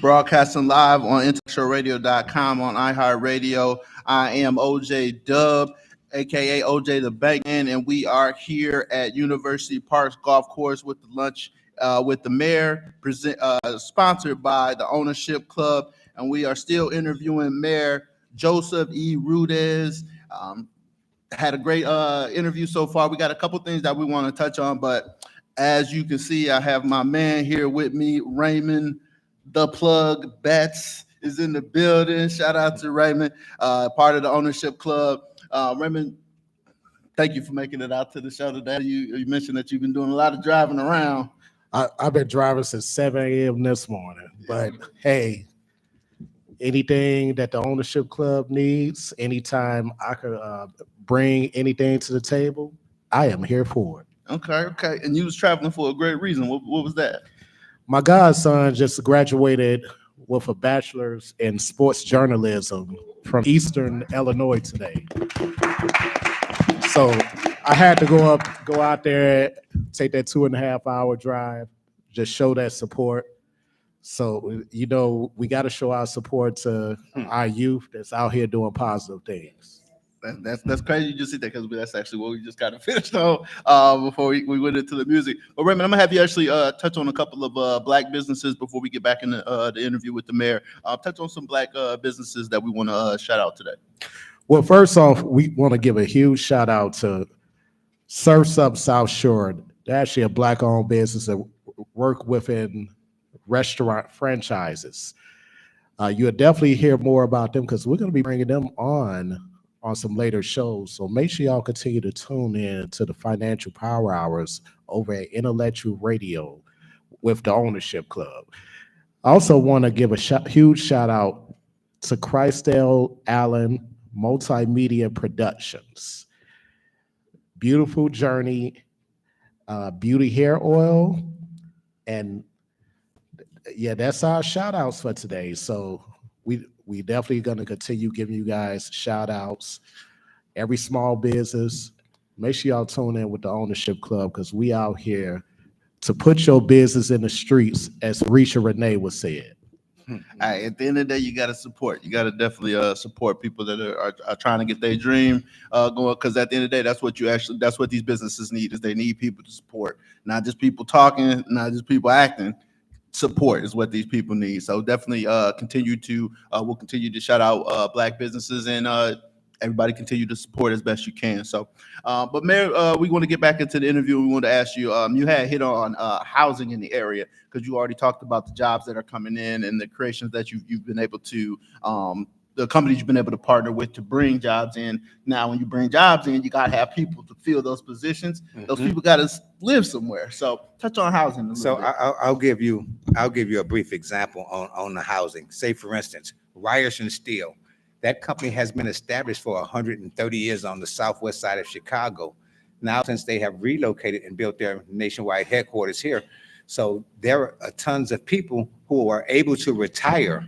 broadcasting live on IntellectualRadio.com on iHeartRadio. I am OJ Dub, aka OJ the Bankman, and we are here at University Parks Golf Course with the lunch with the mayor, sponsored by the Ownership Club, and we are still interviewing Mayor Joseph E. Roudez. Had a great interview so far. We got a couple things that we want to touch on, but as you can see, I have my man here with me, Raymond the Plug Betts is in the building. Shout out to Raymond, part of the Ownership Club. Raymond, thank you for making it out to the show today. You mentioned that you've been doing a lot of driving around. I've been driving since 7 a.m. this morning, but hey, anything that the Ownership Club needs, anytime I could bring anything to the table, I am here for it. Okay. And you was traveling for a great reason. What was that? My godson just graduated with a bachelor's in sports journalism from Eastern Illinois today. So I had to go out there, take that 2.5 hour drive, just show that support. So, we got to show our support to our youth that's out here doing positive things. That's crazy you just said that, because that's actually what we just got to finish on before we went into the music. But Raymond, I'm gonna have you actually touch on a couple of black businesses before we get back in the interview with the mayor. Touch on some black businesses that we want to shout out today. Well, first off, we want to give a huge shout out to Surfs Up South Shore. They're actually a black-owned business that work within restaurant franchises. You'll definitely hear more about them because we're going to be bringing them on some later shows. So make sure y'all continue to tune in to the Financial Power Hours over at Intellectual Radio with the Ownership Club. I also want to give a huge shout out to Christelle Allen Multimedia Productions. Beautiful Journey, Beauty Hair Oil, and yeah, that's our shout outs for today. So we definitely going to continue giving you guys shout outs. Every small business, make sure y'all tune in with the Ownership Club because we out here to put your business in the streets, as Risha Renee was said. Right, at the end of the day, you got to support. You got to definitely support people that are trying to get their dream going. Because at the end of the day, that's what these businesses need. Is they need people to support, not just people talking, not just people acting. Support is what these people need. So definitely we'll continue to shout out black businesses, and everybody continue to support as best you can. So, but Mayor, we want to get back into the interview. We want to ask you, you had hit on housing in the area because you already talked about the jobs that are coming in and the creations that you've been able to, the companies you've been able to partner with to bring jobs in. Now, when you bring jobs in, you got to have people to fill those positions. Mm-hmm. Those people got to live somewhere. So touch on housing. So I'll give you a brief example on the housing. Say, for instance, Ryerson Steel. That company has been established for 130 years on the southwest side of Chicago. Now, since they have relocated and built their nationwide headquarters here, so there are tons of people who are able to retire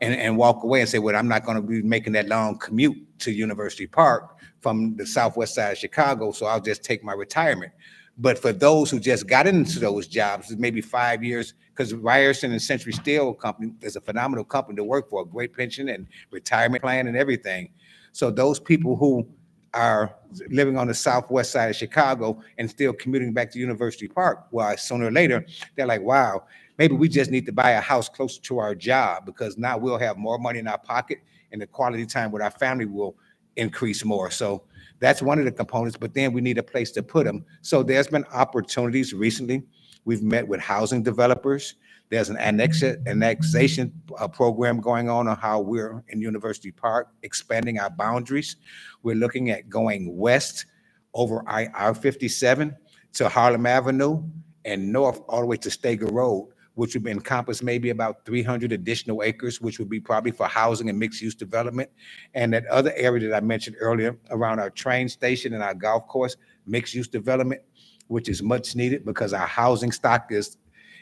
and walk away and say, well, I'm not going to be making that long commute to University Park from the southwest side of Chicago, so I'll just take my retirement. But for those who just got into those jobs, maybe 5 years, because Ryerson and Century Steel Company is a phenomenal company to work for, a great pension and retirement plan and everything. So those people who are living on the southwest side of Chicago and still commuting back to University Park, well, sooner or later, they're like, wow, maybe we just need to buy a house closer to our job because now we'll have more money in our pocket and the quality time with our family will increase more. So that's one of the components, but then we need a place to put them. So there's been opportunities recently. We've met with housing developers. There's an annexation program going on how we're in University Park, expanding our boundaries. We're looking at going west over I-57 to Harlem Avenue and north all the way to Steger Road, which would encompass maybe about 300 additional acres, which would be probably for housing and mixed-use development. And that other area that I mentioned earlier around our train station and our golf course, mixed-use development, which is much needed because our housing stock is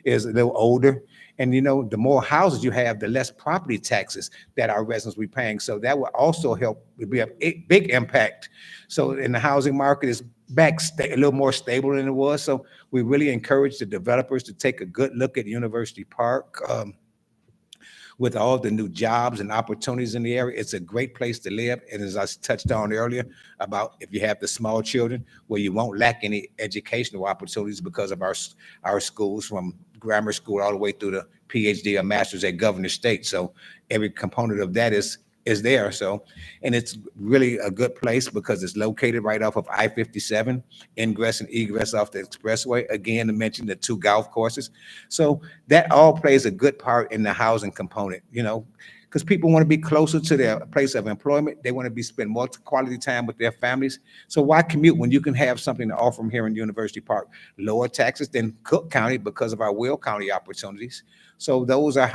a little older. And, the more houses you have, the less property taxes that our residents will be paying. So that will also help. It'll be a big impact. So in the housing market is back a little more stable than it was. So we really encourage the developers to take a good look at University Park. with all the new jobs and opportunities in the area, it's a great place to live. And as I touched on earlier about if you have the small children, where you won't lack any educational opportunities because of our schools, from grammar school all the way through the PhD or master's at Governor State. So every component of that is there. So, and it's really a good place because it's located right off of I-57, ingress and egress off the expressway. Again, to mention the 2 golf courses. So that all plays a good part in the housing component, because people want to be closer to their place of employment. They want to spend more quality time with their families. So why commute when you can have something to offer them here in University Park? Lower taxes than Cook County because of our Will County opportunities. So those are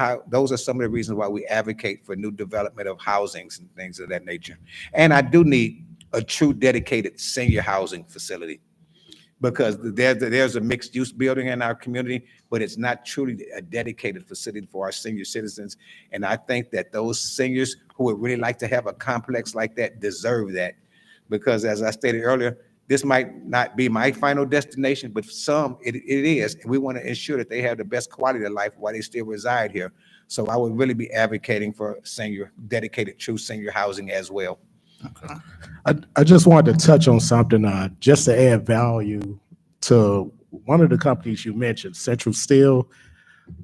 some of the reasons why we advocate for new development of housings and things of that nature. And I do need a true dedicated senior housing facility, because there's a mixed use building in our community, but it's not truly a dedicated facility for our senior citizens. And I think that those seniors who would really like to have a complex like that deserve that, because as I stated earlier, this might not be my final destination, but for some it is. And we want to ensure that they have the best quality of life while they still reside here. So I would really be advocating for dedicated true senior housing as well. Okay. I just wanted to touch on something just to add value to one of the companies you mentioned, Central Steel.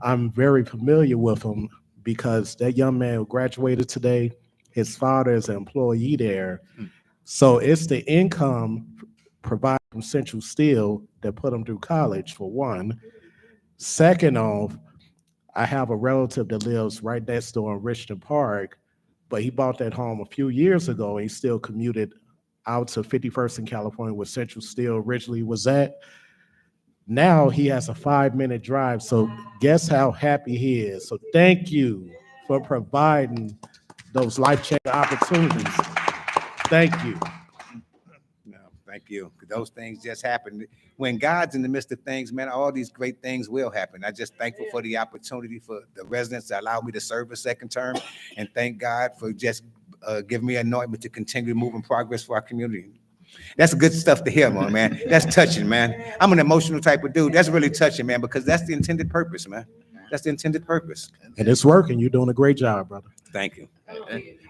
I'm very familiar with them because that young man who graduated today, his father is an employee there. So it's the income provided from Central Steel that put him through college, for one. Second off, I have a relative that lives right next door in Richmond Park, but he bought that home a few years ago and he still commuted out to 51st in California, where Central Steel originally was at. Now he has a 5-minute drive. So guess how happy he is. So thank you for providing those life-changing opportunities. Thank you. No, thank you. Those things just happen. When God's in the midst of things, man, all these great things will happen. I'm just thankful for the opportunity for the residents that allowed me to serve a second term, and thank God for just giving me anointment to continue moving progress for our community. That's good stuff to hear, man. That's touching, man. I'm an emotional type of dude. That's really touching, man, because that's the intended purpose, man. That's the intended purpose. And it's working. You're doing a great job, brother. Thank you.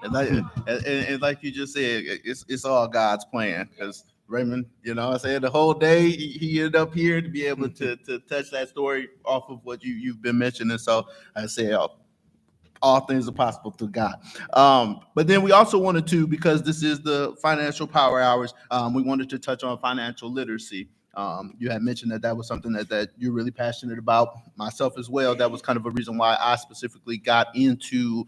And like you just said, it's all God's plan. Because Raymond, I said the whole day he ended up here to be able to touch that story off of what you've been mentioning. So I say all things are possible through God. But then we also wanted to, because this is the financial power hours, we wanted to touch on financial literacy. You had mentioned that was something that you're really passionate about. Myself as well. That was kind of a reason why I specifically got into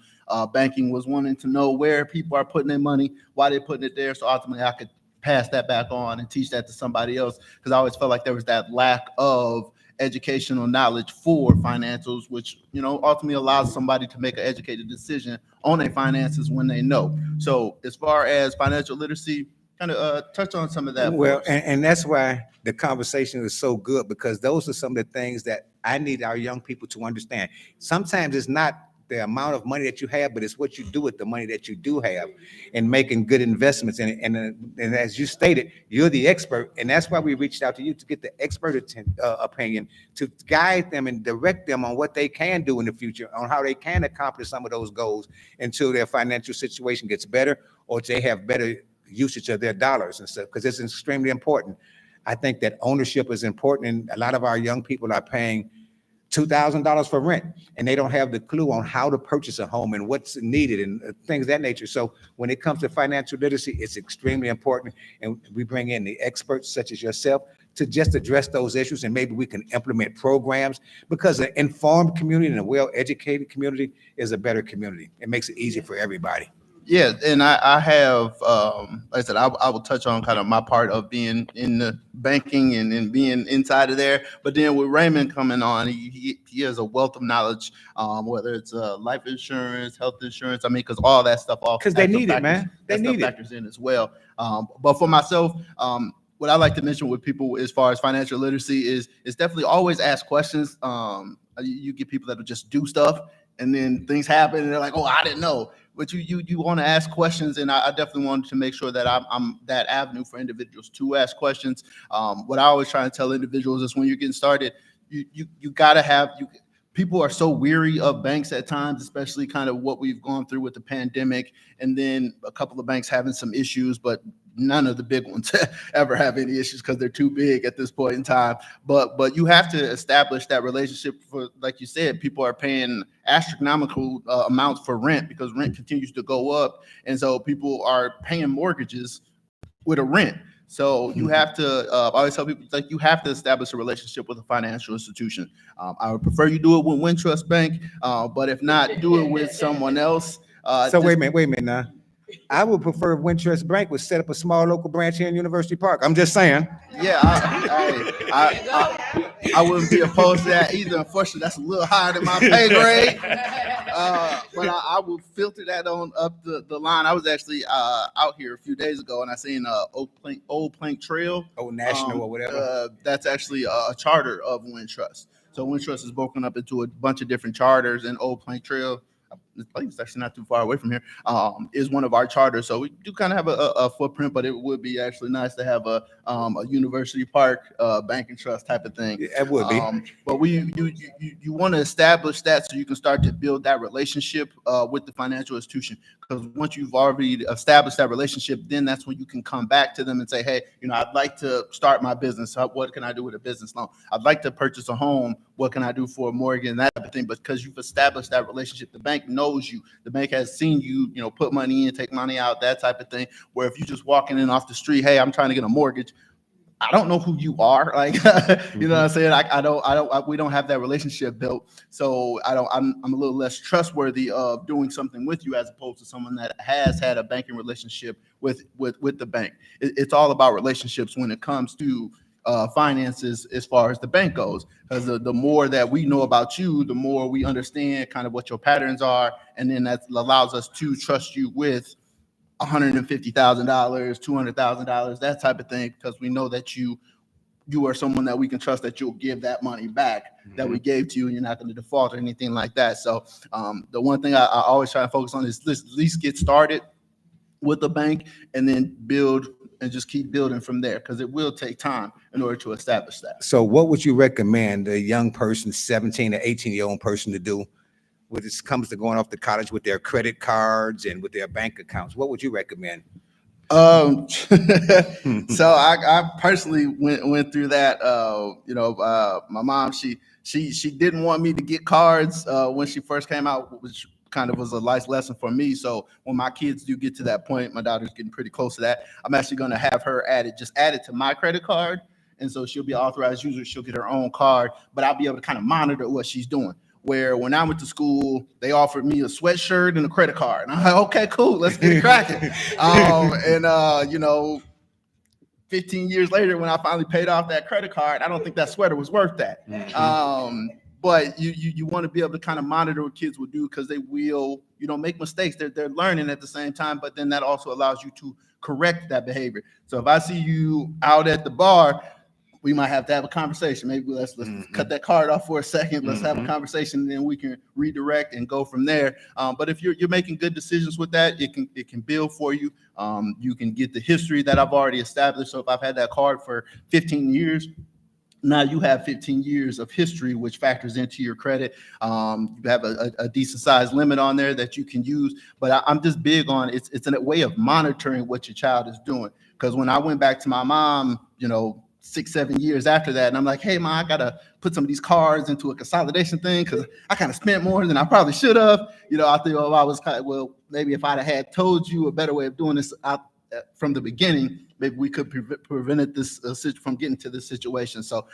banking, was wanting to know where people are putting their money, why they're putting it there, so ultimately I could pass that back on and teach that to somebody else, because I always felt like there was that lack of educational knowledge for financials, which ultimately allows somebody to make an educated decision on their finances when they know. So as far as financial literacy, kind of touch on some of that. Well, and that's why the conversation is so good, because those are some of the things that I need our young people to understand. Sometimes it's not the amount of money that you have, but it's what you do with the money that you do have, and making good investments. And as you stated, you're the expert, and that's why we reached out to you, to get the expert opinion, to guide them and direct them on what they can do in the future, on how they can accomplish some of those goals until their financial situation gets better, or they have better usage of their dollars and stuff, because it's extremely important. I think that ownership is important, and a lot of our young people are paying $2,000 for rent, and they don't have the clue on how to purchase a home and what's needed and things of that nature. So when it comes to financial literacy, it's extremely important, and we bring in the experts such as yourself to just address those issues, and maybe we can implement programs, because an informed community and a well-educated community is a better community. It makes it easier for everybody. Yeah, and I have, like I said, I will touch on kind of my part of being in the banking and being inside of there. But then with Raymond coming on, he has a wealth of knowledge, whether it's life insurance, health insurance. I mean, because all that stuff, because they need it, man. They need it. Factors in as well. But for myself, what I like to mention with people as far as financial literacy is definitely always ask questions. You get people that will just do stuff, and then things happen, and they're like, "Oh, I didn't know." But you want to ask questions, and I definitely wanted to make sure that I'm that avenue for individuals to ask questions. What I always try to tell individuals is, when you're getting started, you got to have people are so weary of banks at times, especially kind of what we've gone through with the pandemic, and then a couple of banks having some issues, but none of the big ones ever have any issues because they're too big at this point in time. But you have to establish that relationship. For, like you said, people are paying astronomical amounts for rent because rent continues to go up, and so people are paying mortgages with a rent. So you have to, I always tell people, like, you have to establish a relationship with a financial institution. I would prefer you do it with Wintrust Bank, but if not, do it with someone else. So wait a minute now. I would prefer Wintrust Bank would set up a small local branch here in University Park. I'm just saying. Yeah, I wouldn't be opposed to that either. Unfortunately, that's a little higher than my pay grade. But I will filter that on up the line. I was actually out here a few days ago, and I seen Old Plank Trail. Old National or whatever. That's actually a charter of Wintrust. So Wintrust is broken up into a bunch of different charters, and Old Plank Trail, this place is actually not too far away from here, is one of our charters. So we do kind of have a footprint, but it would be actually nice to have a University Park bank and trust type of thing. Yeah, it would be. But you want to establish that so you can start to build that relationship with the financial institution. Because once you've already established that relationship, then that's when you can come back to them and say, hey, I'd like to start my business. What can I do with a business loan? I'd like to purchase a home. What can I do for a mortgage and that type of thing? Because you've established that relationship, the bank knows you. The bank has seen you, put money in, take money out, that type of thing. Where if you're just walking in off the street, hey, I'm trying to get a mortgage, I don't know who you are. Like, you know what I'm saying? We don't have that relationship built. So I'm a little less trustworthy of doing something with you as opposed to someone that has had a banking relationship with the bank. It's all about relationships when it comes to finances as far as the bank goes, because the more that we know about you, the more we understand kind of what your patterns are, and then that allows us to trust you with $150,000, $200,000, that type of thing, because we know that you are someone that we can trust, that you'll give that money back that we gave to you, and you're not going to default or anything like that. So the one thing I always try to focus on is at least get started with the bank and then build and just keep building from there, because it will take time in order to establish that. So what would you recommend a young person, 17 to 18-year-old person, to do when it comes to going off to college with their credit cards and with their bank accounts? What would you recommend? So I personally went through that. My mom, she didn't want me to get cards when she first came out, which kind of was a life lesson for me. So when my kids do get to that point, my daughter's getting pretty close to that, I'm actually going to have her add it to my credit card. And so she'll be an authorized user. She'll get her own card, but I'll be able to kind of monitor what she's doing. Where when I went to school, they offered me a sweatshirt and a credit card. And I'm like, okay, cool, let's get it cracking. 15 years later, when I finally paid off that credit card, I don't think that sweater was worth that. But you want to be able to kind of monitor what kids will do, because they will, make mistakes. They're learning at the same time, but then that also allows you to correct that behavior. So if I see you out at the bar, we might have to have a conversation. Maybe let's cut that card off for a second. Let's have a conversation, and then we can redirect and go from there. But if you're making good decisions with that, it can build for you. You can get the history that I've already established. So if I've had that card for 15 years, now you have 15 years of history, which factors into your credit. You have a decent sized limit on there that you can use. But I'm just big on it's a way of monitoring what your child is doing. Because when I went back to my mom, 6-7 years after that, and I'm like, hey, Ma, I gotta put some of these cards into a consolidation thing because I kind of spent more than I probably should have. I think, I was maybe if I'd have had told you a better way of doing this from the beginning, maybe we could prevented this from getting to this situation. So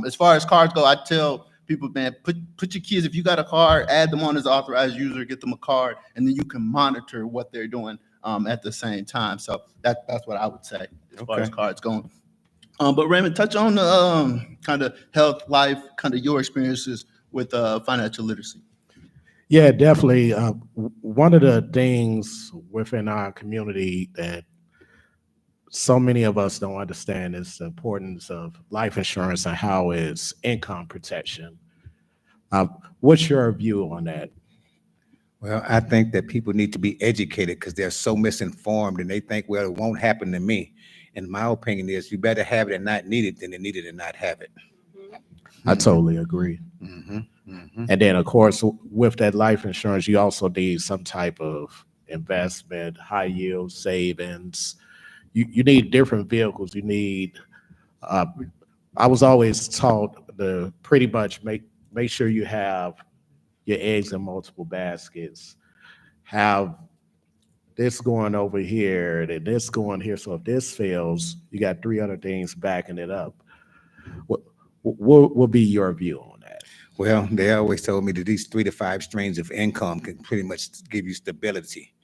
as far as cards go, I tell people, man, put your kids, if you got a card, add them on as an authorized user, get them a card, and then you can monitor what they're doing at the same time. So that's what I would say as far as cards going. But Raymond, touch on kind of health, life, kind of your experiences with financial literacy. Yeah, definitely. One of the things within our community that so many of us don't understand is the importance of life insurance and how it's income protection. What's your view on that? Well, I think that people need to be educated because they're so misinformed, and they think, well, it won't happen to me. And my opinion is you better have it and not need it than to need it and not have it. I totally agree. And then, of course, with that life insurance, you also need some type of investment, high yield savings. You need different vehicles. You need. Uh, I was always taught to pretty much make sure you have your eggs in multiple baskets. Have this going over here, and this going here. So if this fails, you got three other things backing it up. What will be your view on that? Well, they always told me that these 3 to 5 streams of income can pretty much give you stability,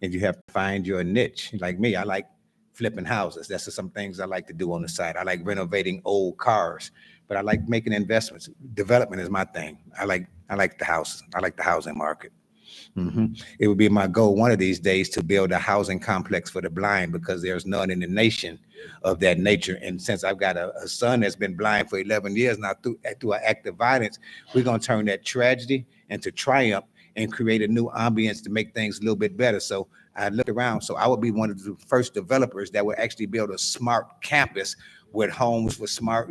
and you have to find your niche. Like me, I like flipping houses. That's just some things I like to do on the side. I like renovating old cars, but I like making investments. Development is my thing. I like the houses. I like the housing market. It would be my goal one of these days to build a housing complex for the blind, because there's none in the nation of that nature. And since I've got a son that's been blind for 11 years now through an act of violence, we're going to turn that tragedy into triumph and create a new ambience to make things a little bit better. So I looked around. So I would be one of the first developers that would actually build a smart campus with homes for smart,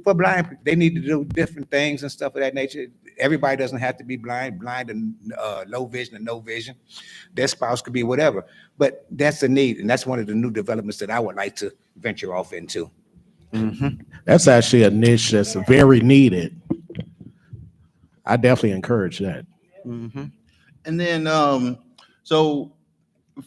for blind people. They need to do different things and stuff of that nature. Everybody doesn't have to be blind and low vision and no vision. Their spouse could be whatever, but that's a need. And that's one of the new developments that I would like to venture off into. That's actually a niche that's very needed. I definitely encourage that. And then, so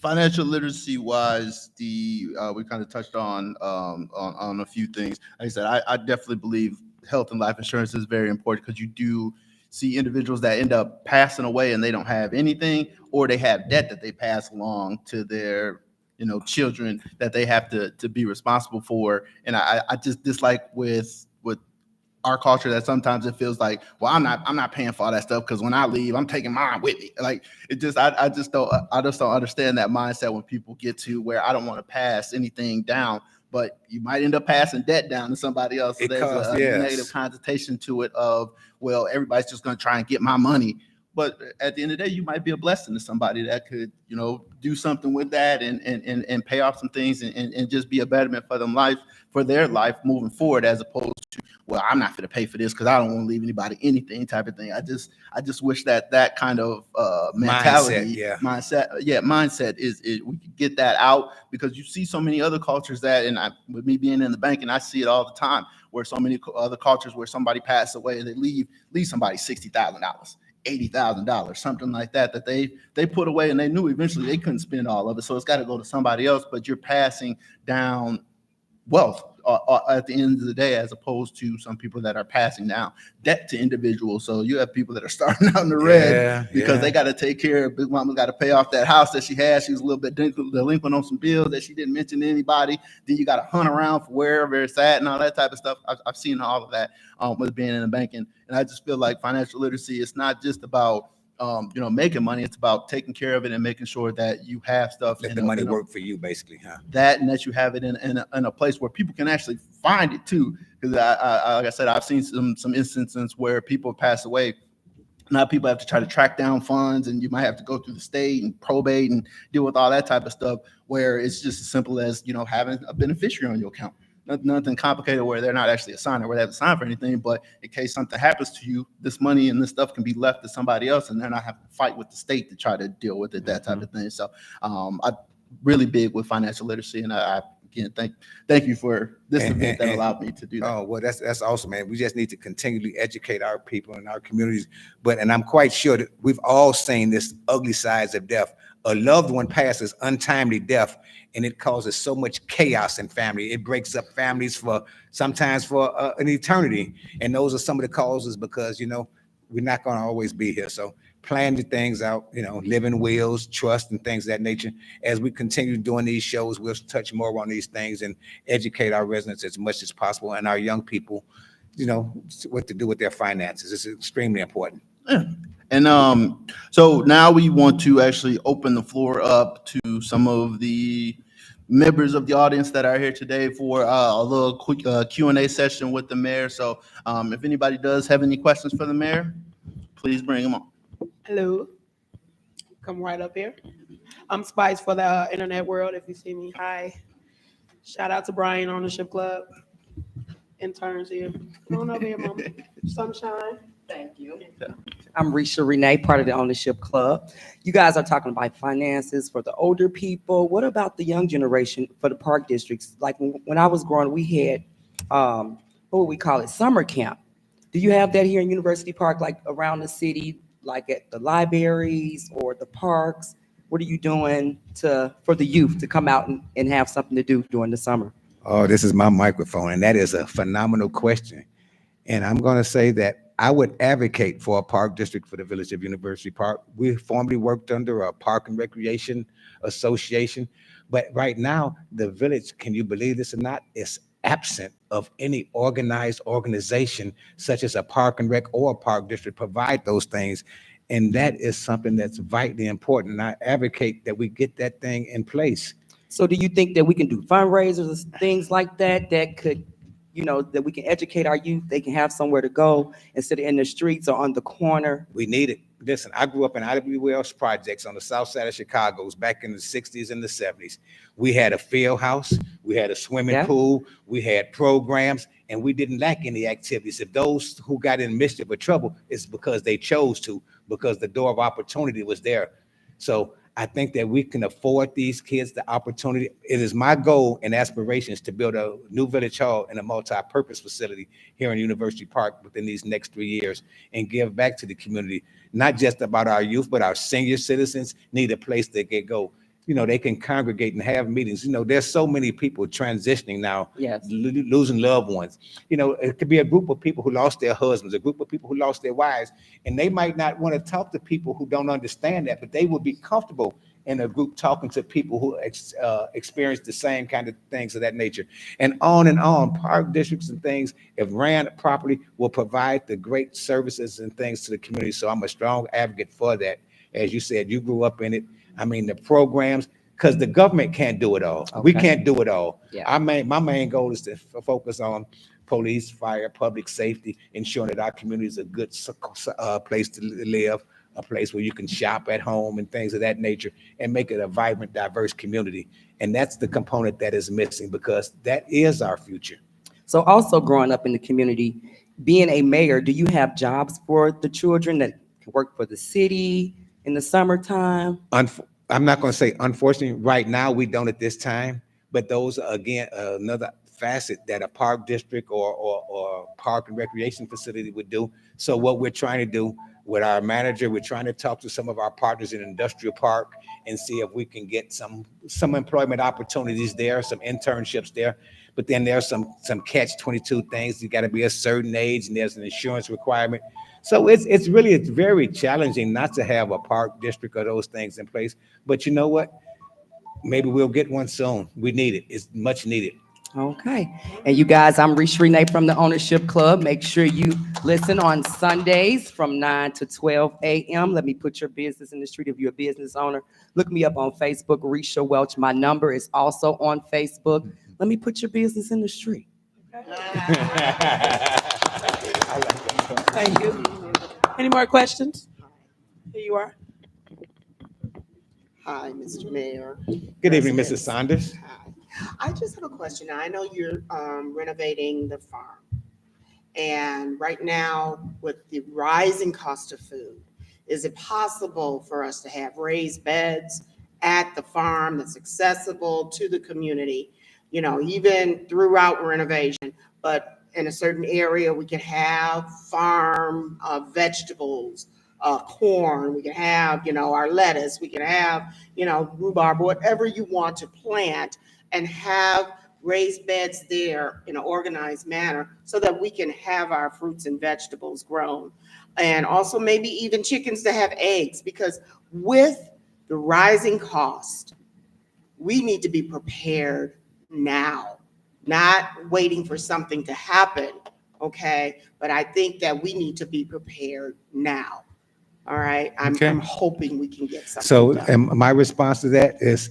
financial literacy wise, we kind of touched on a few things. Like I said, I definitely believe health and life insurance is very important, because you do see individuals that end up passing away and they don't have anything, or they have debt that they pass along to their children that they have to be responsible for. And I just dislike with our culture that sometimes it feels like, well, I'm not paying for all that stuff, because when I leave, I'm taking mine with me. Like, it just I just don't understand that mindset when people get to where I don't want to pass anything down, but you might end up passing debt down to somebody else. So there's a negative connotation to it of, well, everybody's just going to try and get my money. But at the end of the day, you might be a blessing to somebody that could, do something with that and pay off some things and just be a betterment for their life moving forward, as opposed to, well, I'm not going to pay for this because I don't want to leave anybody anything type of thing. I just wish that kind of mentality, mindset is we could get that out, because you see so many other cultures that, and with me being in the bank, and I see it all the time, where so many other cultures where somebody passed away and they leave somebody $60,000. $80,000, something like that they put away, and they knew eventually they couldn't spend all of it, so it's got to go to somebody else. But you're passing down wealth at the end of the day, as opposed to some people that are passing down debt to individuals. So you have people that are starting out in the red because they got to take care of, Big Mama got to pay off that house that she had. She was a little bit delinquent on some bills that she didn't mention to anybody. Then you got to hunt around for wherever it's at and all that type of stuff. I've seen all of that with being in the banking. And I just feel like financial literacy is not just about making money. It's about taking care of it and making sure that you have stuff. Let the money work for you, basically, huh? That, and that you have it in a place where people can actually find it too. Because I like I said, I've seen some instances where people pass away. Now people have to try to track down funds, and you might have to go through the state and probate and deal with all that type of stuff, where it's just as simple as, having a beneficiary on your account. Nothing complicated where they're not actually a signer, where they have to sign for anything. But in case something happens to you, this money and this stuff can be left to somebody else, and they're not having to fight with the state to try to deal with it, that type of thing. So I'm really big with financial literacy, and I again thank you for this event that allowed me to do that. Oh, well, that's awesome, man. We just need to continually educate our people and our communities. And I'm quite sure that we've all seen this ugly sides of death. A loved one passes untimely death, and it causes so much chaos in family. It breaks up families sometimes for an eternity. And those are some of the causes, because, we're not going to always be here. So plan the things out, living wills, trust, and things of that nature. As we continue doing these shows, we'll touch more on these things and educate our residents as much as possible, and our young people, what to do with their finances. It's extremely important. Yeah. And so now we want to actually open the floor up to some of the members of the audience that are here today for a little quick Q&A session with the mayor. So if anybody does have any questions for the mayor, please bring them on. Hello. Come right up here. I'm Spice for the internet world. If you see me, hi. Shout out to Brian Ownership Club. interns here. Come on over here, Mama. Sunshine. Thank you. I'm Risha Renee, part of the Ownership Club. You guys are talking about finances for the older people. What about the young generation for the park districts? Like when I was growing, we had, what would we call it, summer camp. Do you have that here in University Park, like around the city, like at the libraries or the parks? What are you doing for the youth to come out and have something to do during the summer? Oh, this is my microphone, and that is a phenomenal question. And I'm going to say that I would advocate for a park district for the Village of University Park. We formerly worked under a Park and Recreation Association, but right now the village, can you believe this or not, is absent of any organized organization such as a Park and Rec or a park district provide those things. And that is something that's vitally important. And I advocate that we get that thing in place. So do you think that we can do fundraisers and things like that that could, that we can educate our youth, they can have somewhere to go instead of in the streets or on the corner? We need it. Listen, I grew up in Ida B. Wells projects on the south side of Chicago back in the 60s and the 70s. We had a field house, we had a swimming pool, we had programs, and we didn't lack any activities. If those who got in mischief or trouble, it's because they chose to, because the door of opportunity was there. So I think that we can afford these kids the opportunity. It is my goal and aspirations to build a new village hall and a multi-purpose facility here in University Park within these next 3 years and give back to the community. Not just about our youth, but our senior citizens need a place they can go. They can congregate and have meetings. There's so many people transitioning now, losing loved ones. It could be a group of people who lost their husbands, a group of people who lost their wives, and they might not want to talk to people who don't understand that, but they would be comfortable in a group talking to people who experience the same kind of things of that nature. And on. Park districts and things, if ran properly, will provide the great services and things to the community. So I'm a strong advocate for that. As you said, you grew up in it. I mean, the programs, because the government can't do it all. Okay. We can't do it all. Yeah. My main goal is to focus on police, fire, public safety, ensuring that our community is a good place to live, a place where you can shop at home and things of that nature, and make it a vibrant, diverse community. And that's the component that is missing, because that is our future. So also growing up in the community, being a mayor, do you have jobs for the children that can work for the city in the summertime? I'm not going to say unfortunately right now we don't at this time, but those are again another facet that a park district or park and recreation facility would do. So what we're trying to do with our manager, we're trying to talk to some of our partners in industrial park and see if we can get some employment opportunities there, some internships there. But then there's some catch-22 things. You got to be a certain age, and there's an insurance requirement. So it's very challenging not to have a park district or those things in place. But you know what? Maybe we'll get one soon. We need it. It's much needed. Okay. And you guys, I'm Risha Renee from the Ownership Club. Make sure you listen on Sundays from 9 to 12 a.m. Let me put your business in the street if you're a business owner. Look me up on Facebook, Risha Welch. My number is also on Facebook. Let me put your business in the street. Thank you. Any more questions? Here you are. Hi, Mr. Mayor. Good evening, Mrs. Saunders. Hi. I just have a question. I know you're renovating the farm. And right now, with the rising cost of food, is it possible for us to have raised beds at the farm that's accessible to the community, even throughout renovation, but in a certain area, we can have farm vegetables, corn, we can have, our lettuce, we can have, rhubarb, whatever you want to plant, and have raised beds there in an organized manner so that we can have our fruits and vegetables grown. And also maybe even chickens to have eggs, because with the rising cost, we need to be prepared now, not waiting for something to happen, okay? But I think that we need to be prepared now. All right, I'm hoping we can get something So done. my response to that is,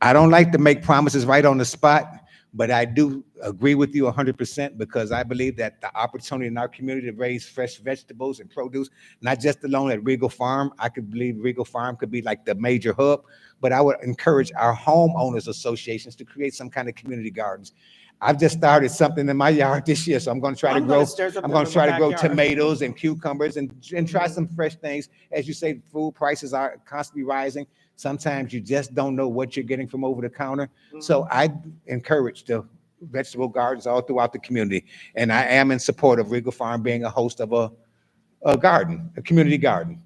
I don't like to make promises right on the spot, but I do agree with you 100% because I believe that the opportunity in our community to raise fresh vegetables and produce, not just alone at Regal Farm. I could believe Regal Farm could be like the major hub, but I would encourage our homeowners associations to create some kind of community gardens. I've just started something in my yard this year, so I'm going to try to grow. I'm going to try to grow tomatoes and cucumbers and try some fresh things. As you say, food prices are constantly rising. Sometimes you just don't know what you're getting from over the counter. So I encourage the vegetable gardens all throughout the community, and I am in support of Regal Farm being a host of a garden, a community garden.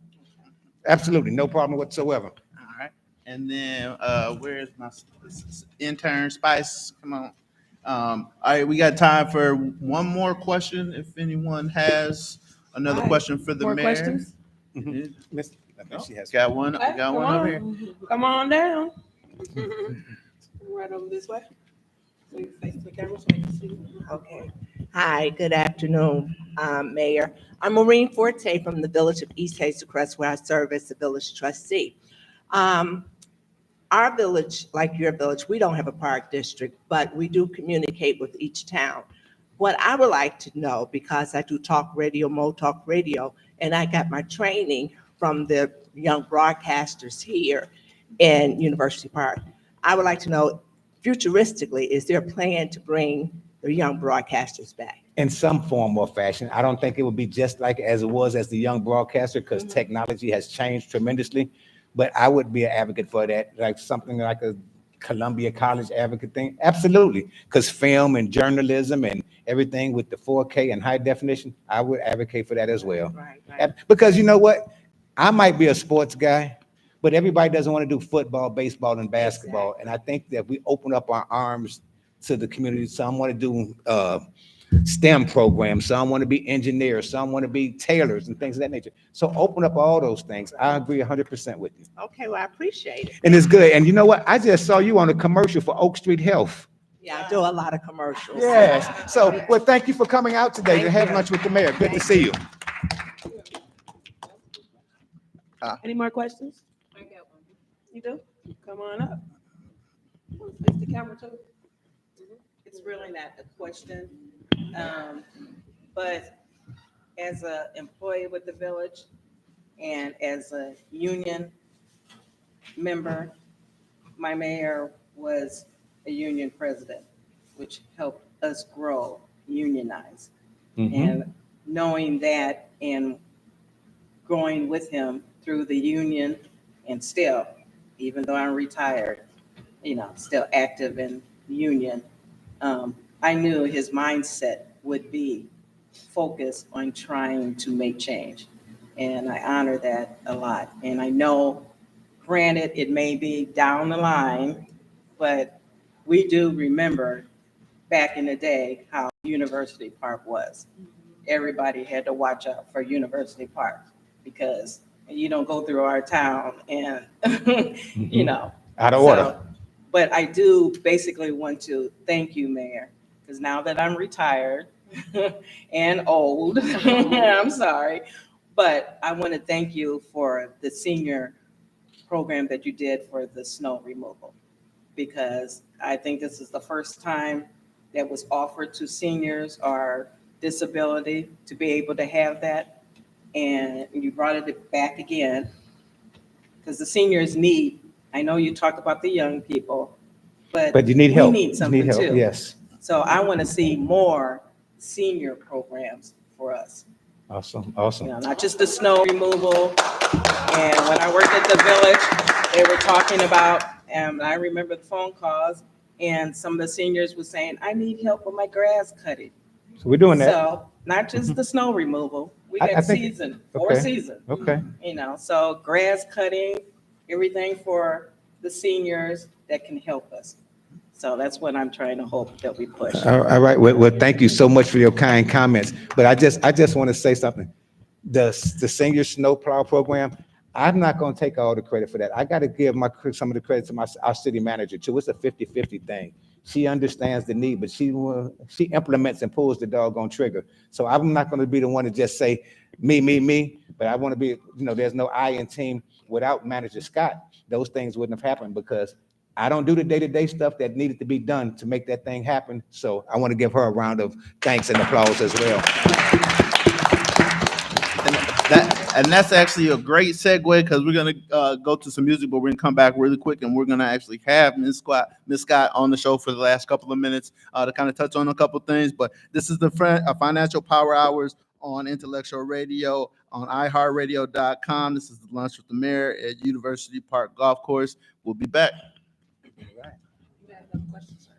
Absolutely, no problem whatsoever. All right. And then where's my intern Spice? Come on. All right, we got time for one more question. If anyone has another question for the More mayor. questions? She has Got one. Hey, Got come one over here. on. Come on down. Right over this way. So you face the camera so I can see. Okay. Hi, good afternoon, Mayor. I'm Maureen Forte from the Village of East Hazel Crest, where I serve as the village trustee. Our village, like your village, we don't have a park district, but we do communicate with each town. What I would like to know, because I do talk radio, Mo Talk Radio, and I got my training from the young broadcasters here in University Park. I would like to know, futuristically, is there a plan to bring the young broadcasters back? In some form or fashion. I don't think it would be just like as it was as the young broadcaster because technology has changed tremendously. But I would be an advocate for that, like something like a Columbia College advocate thing. Absolutely, because film and journalism and everything with the 4K and high definition, I would advocate for that as well. Right. Because you know what? I might be a sports guy, but everybody doesn't want to do football, baseball, and basketball. Exactly. And I think that we open up our arms to the community. Some want to do STEM programs, some want to be engineers, some want to be tailors and things of that nature. So open up all those things. I agree 100% with you. Okay, well, I appreciate it. And it's good. And you know what? I just saw you on a commercial for Oak Street Health. Yeah, I do a lot of commercials. Yes. So, well, thank you for coming out today to Thank have you. lunch with the mayor. Good to see you. Any more questions? I got one. You do? Come on up. Face the camera too. It's really not a question, but as an employee with the village and as a union member, my mayor was a union president, which helped us grow, unionize. And knowing that and going with him through the union and still, even though I'm retired, still active in union, I knew his mindset would be focused on trying to make change. And I honor that a lot. And I know, granted, it may be down the line, but we do remember back in the day how University Park was. Everybody had to watch out for University Park because you don't go through our town and, Out of order. So, but I do basically want to thank you, Mayor, because now that I'm retired and old, I'm sorry, but I want to thank you for the senior program that you did for the snow removal, because I think this is the first time that was offered to seniors or disability to be able to have that. And you brought it back again because the seniors need, I know you talked about the young people, but you need help. We need something too. Yes. So I want to see more senior programs for us. Awesome. Not just the snow removal. And when I worked at the village, they were talking about, and I remember the phone calls, and some of the seniors were saying, I need help with my grass cutting. So we're doing that. So not just the snow removal, we I got think- four okay. season. Okay. So grass cutting, everything for the seniors that can help us. So that's what I'm trying to hope that we push. All right. Well, thank you so much for your kind comments. But I just want to say something. The senior snowplow program, I'm not going to take all the credit for that. I got to give some of the credit to our city manager too. It's a 50-50 thing. She understands the need, but she implements and pulls the doggone trigger. So I'm not going to be the one to just say me, but I want to be, there's no I in team. Without Manager Scott, those things wouldn't have happened because I don't do the day-to-day stuff that needed to be done to make that thing happen. So I want to give her a round of thanks and applause as well. And that's actually a great segue because we're gonna go to some music, but we're gonna come back really quick and we're gonna actually have Ms. Scott on the show for the last couple of minutes to kind of touch on a couple things. But this is the Financial Power Hours on Intellectual Radio on iHeartRadio.com. This is the Lunch with the Mayor at University Park Golf Course. We'll be back. You have another question, sir?